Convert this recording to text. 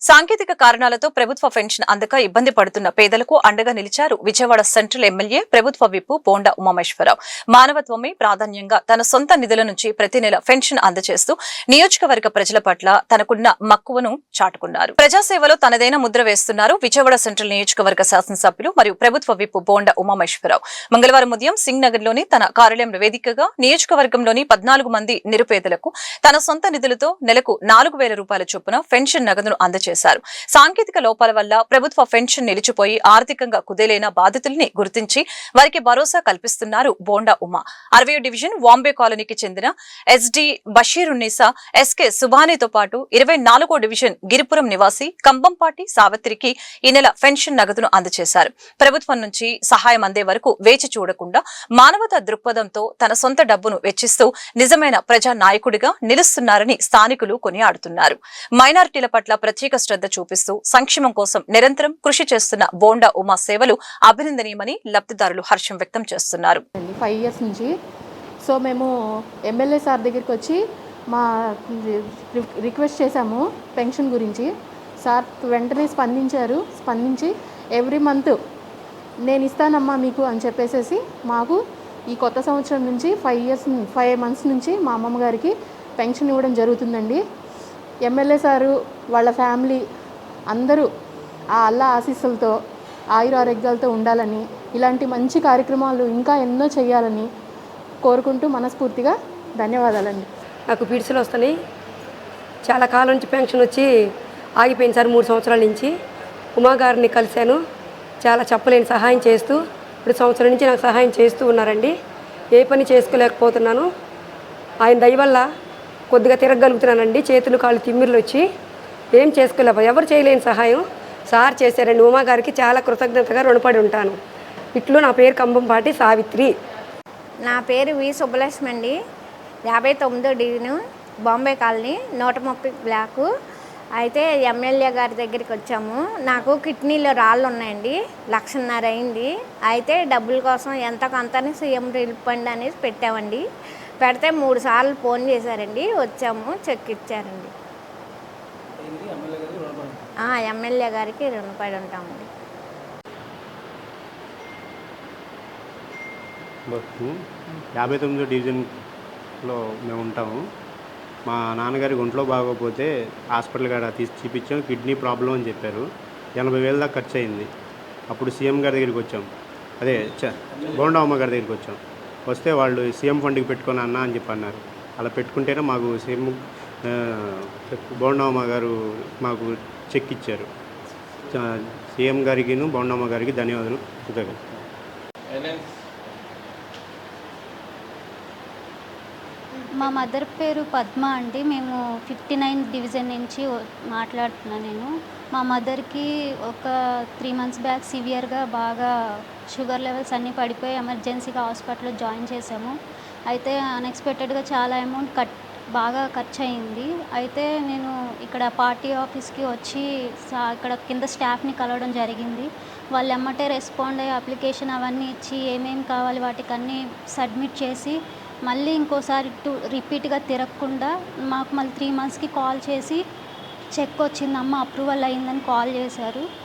సాంకేతిక కారణాలతో ప్రభుత్వ పెన్షన్ అందక ఇబ్బంది పడుతున్న పేదలకు అండగా నిలిచారు విజయవాడ సెంట్రల్ ఎమ్మెల్యే ప్రభుత్వ విప్ బోండా ఉమామేశ్వరరావు. మానవత్వమే ప్రాధాన్యంగా తన సొంత నిధుల నుంచి ప్రతి నెల పెన్షన్ అందజేస్తూ నియోజకవర్గ ప్రజల పట్ల తనకున్న మక్కువను చాటుకున్నారు. ప్రజాసేవలో తనదైన ముద్ర వేస్తున్నారు విజయవాడ సెంట్రల్ నియోజకవర్గ శాసనసభ్యులు మరియు ప్రభుత్వ విప్ బోండా ఉమామేశ్వరరావు. మంగళవారం ఉదయం సింగ్ నగర్ లోని తన కార్యాలయం వేదికగా నియోజకవర్గంలోని 14 మంది నిరుపేదలకు తన సొంత నిధులతో నెలకు 4,000 రూపాయల చొప్పున పెన్షన్ నగదును అందజేశారు. సాంకేతిక లోపాల వల్ల ప్రభుత్వ పెన్షన్ నిలిచిపోయి ఆర్థికంగా కుదేలైన బాధితుల్ని గుర్తించి వారికి భరోసా కల్పిస్తున్నారు బోండా ఉమా. 60వ డివిజన్ వాంబే కాలనీకి చెందిన ఎస్డి బషీరున్నీసా, ఎస్కే సుబానీతో పాటు 24వ డివిజన్ గిరిపురం నివాసి కంబంపాటి సావిత్రికి ఈ నెల పెన్షన్ నగదును అందజేశారు. ప్రభుత్వం నుంచి సహాయం అందే వరకు వేచి చూడకుండా మానవతా దృక్పథంతో తన సొంత డబ్బును వెచ్చిస్తూ నిజమైన ప్రజా నాయకుడిగా నిలుస్తున్నారని స్థానికులు కొనియాడుతున్నారు. మైనారిటీల పట్ల ప్రత్యేక శ్రద్ధ చూపిస్తూ సంక్షేమం కోసం నిరంతరం కృషి చేస్తున్న బోండా ఉమా సేవలు అభినందనీయమని లబ్ధిదారులు హర్షం వ్యక్తం చేస్తున్నారు. 5 years నుంచి సో మేము ఎమ్మెల్యే సార్ దగ్గరికి వచ్చి మా రిక్వెస్ట్ చేశాము పెన్షన్ గురించి. సార్ వెంటనే స్పందించి ఎవ్రీ మంత్ నేను ఇస్తానమ్మా మీకు అని చెప్పేసి మాకు ఈ కొత్త సంవత్సరం నుంచి 5 months నుంచి మా అమ్మమ్మ గారికి పెన్షన్ ఇవ్వడం జరుగుతుందండి. ఎమ్మెల్యే సారు వాళ్ళ ఫ్యామిలీ అందరూ ఆ అల్లా ఆశీస్సులతో ఆయురారోగ్యాలతో ఉండాలని, ఇలాంటి మంచి కార్యక్రమాలు ఇంకా ఎన్నో చేయాలని కోరుకుంటూ మనస్ఫూర్తిగా ధన్యవాదాలండి. నాకు పిడిసలు వస్తున్నాయి. చాలా కాలం నుంచి పెన్షన్ వచ్చి ఆగిపోయింది సార్. 3 సంవత్సరాల నుంచి ఉమా గారిని కలిశాను. చాలా చెప్పలేని సహాయం చేస్తూ ఇప్పుడు సంవత్సరం నుంచి నాకు సహాయం చేస్తూ ఉన్నారండి. ఏ పని చేసుకోలేకపోతున్నాను. ఆయన దయ వల్ల కొద్దిగా తిరగలుగుతున్నానండి. చేతులు కాళ్ళు తిమ్మిర్లు వచ్చి ఏం చేసుకోలేకపోతే ఎవరు చేయలేని సహాయం సార్ చేశారండి. ఉమా గారికి చాలా కృతజ్ఞతగా రుణపడి ఉంటాను. ఇట్లు నా పేరు కంబంపాటి సావిత్రి. నా పేరు వి సుబ్బలక్ష్మి అండి. 59వ డివిజన్ బాంబే కాలనీ 130 బ్లాకు. అయితే ఎమ్మెల్యే గారి దగ్గరికి వచ్చాము. నాకు కిడ్నీలో రాళ్ళు ఉన్నాయండి. 1,50,000 అయింది. అయితే డబ్బుల కోసం ఎంత కొంతని సీఎం రిలీఫ్ ఫండ్ అనేది పెట్టామండి. పెడితే 3 సార్లు ఫోన్ చేశారండి. వచ్చాము, చెక్ ఇచ్చారండి. ఎమ్మెల్యే గారికి రుణపడి ఉంటామండి. 59వ డివిజన్లో మేము ఉంటాము. మా నాన్నగారికి ఒంట్లో బాగోకపోతే హాస్పిటల్ కాడ చూపించాం. కిడ్నీ ప్రాబ్లం అని చెప్పారు. 80,000 దాకా ఖర్చు అయింది. అప్పుడు సీఎం గారి దగ్గరికి వచ్చాం. అదే బోండా అమ్మ గారి దగ్గరికి వచ్చాం. వస్తే వాళ్ళు సీఎం ఫండ్కి పెట్టుకొని అన్నా అని చెప్పి అన్నారు. అలా పెట్టుకుంటేనే మాకు బోండా అమ్మ గారు మాకు చెక్ ఇచ్చారు. సీఎం గారికి బోండా అమ్మ గారికి ధన్యవాదాలు. మా మదర్ పేరు పద్మ అండి. మేము 59 డివిజన్ నుంచి మాట్లాడుతున్నాను నేను. మా మదర్కి ఒక 3 months బ్యాక్ సివియర్గా బాగా షుగర్ లెవెల్స్ అన్నీ పడిపోయి ఎమర్జెన్సీగా హాస్పిటల్లో జాయిన్ చేసాము. అయితే అన్ఎక్స్పెక్టెడ్గా చాలా అమౌంట్ బాగా ఖర్చు అయింది. అయితే నేను ఇక్కడ పార్టీ ఆఫీస్కి వచ్చి ఇక్కడ కింద స్టాఫ్ని కలవడం జరిగింది. వాళ్ళు ఎమ్మటే రెస్పాండ్ అయ్యి అప్లికేషన్ అవన్నీ ఇచ్చి ఏమేమి కావాలి వాటికి అన్నీ సబ్మిట్ చేసి మళ్ళీ ఇంకోసారి రిపీట్గా తిరగకుండా మాకు మళ్ళీ 3 monthsకి కాల్ చేసి చెక్ వచ్చిందమ్మా అప్రూవల్ అయిందని కాల్ చేశారు.